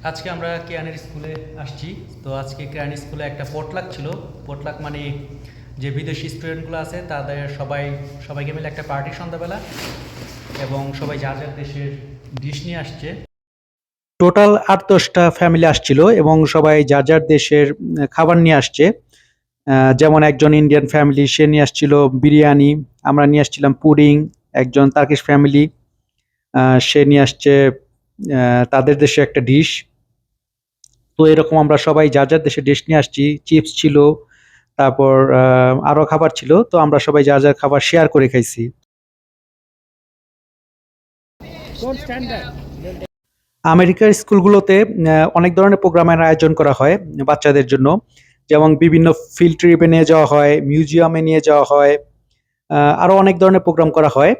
আজকে আমরা কেয়ানের স্কুলে আসছি। তো আজকে কেয়ান স্কুলে একটা পটলাক ছিল। পটলাক মানে যে বিদেশি স্টুডেন্টগুলো আছে তাদের সবাইকে মিলে একটা পার্টি সন্ধ্যাবেলা, এবং সবাই যার যার দেশের ডিশ নিয়ে আসছে। টোটাল ৮-১০টা ফ্যামিলি আসছিল এবং সবাই যার যার দেশের খাবার নিয়ে আসছে। যেমন একজন ইন্ডিয়ান ফ্যামিলি, সে নিয়ে আসছিল বিরিয়ানি, আমরা নিয়ে আসছিলাম পুডিং। একজন তার্কিশ ফ্যামিলি, সে নিয়ে আসছে তাদের দেশে একটা ডিশ। তো এরকম আমরা সবাই যার যার দেশে ডিশ নিয়ে আসছি। চিপস ছিল, তারপর আরো খাবার ছিল। তো আমরা সবাই যার যার খাবার শেয়ার করে খাইছি। আমেরিকার স্কুলগুলোতে অনেক ধরনের প্রোগ্রামের আয়োজন করা হয় বাচ্চাদের জন্য। যেমন বিভিন্ন ফিল্ড ট্রিপে নিয়ে যাওয়া হয়, মিউজিয়ামে নিয়ে যাওয়া হয়, আরো অনেক ধরনের প্রোগ্রাম করা হয়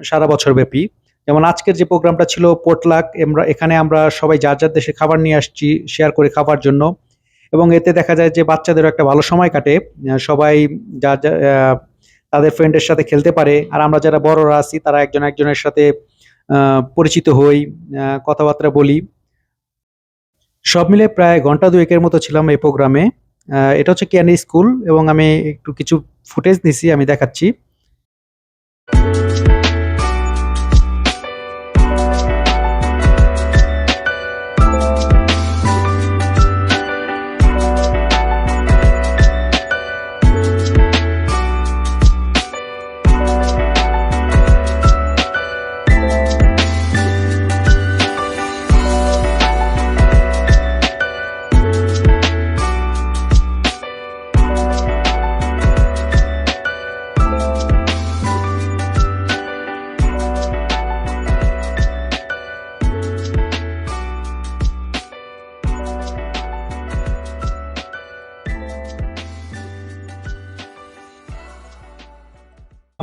সারা বছর ব্যাপী। যেমন আজকের যে প্রোগ্রামটা ছিল পোটলাক, এখানে আমরা সবাই যার যার দেশে খাবার নিয়ে আসছি শেয়ার করে খাবার জন্য। এবং এতে দেখা যায় যে বাচ্চাদেরও একটা ভালো সময় কাটে। সবাই যার যার তাদের ফ্রেন্ডের সাথে খেলতে পারে, আর আমরা যারা বড়রা আছি তারা একজন একজনের সাথে পরিচিত হই, কথাবার্তা বলি। সব মিলে প্রায় ঘন্টা দুয়েকের মতো ছিলাম এই প্রোগ্রামে। এটা হচ্ছে ক্যানি স্কুল, এবং আমি একটু কিছু ফুটেজ নিছি, আমি দেখাচ্ছি।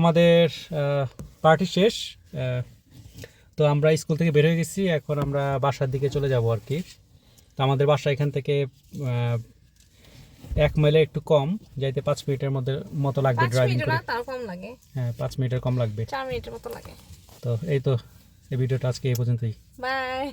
আমাদের পার্টি শেষ। তো আমরা স্কুল থেকে বের হয়ে গেছি, এখন আমরা বাসার দিকে চলে যাব আর কি। তো আমাদের বাসা এখান থেকে 1 মাইলের একটু কম, যাইতে 5 মিনিটের মতো লাগবে ড্রাইভিং করে। তার কম লাগে। হ্যাঁ, 5 মিনিটের কম লাগবে। 4 মিনিটের মতো লাগে। তো এই ভিডিওটা আজকে এই পর্যন্তই। বাই।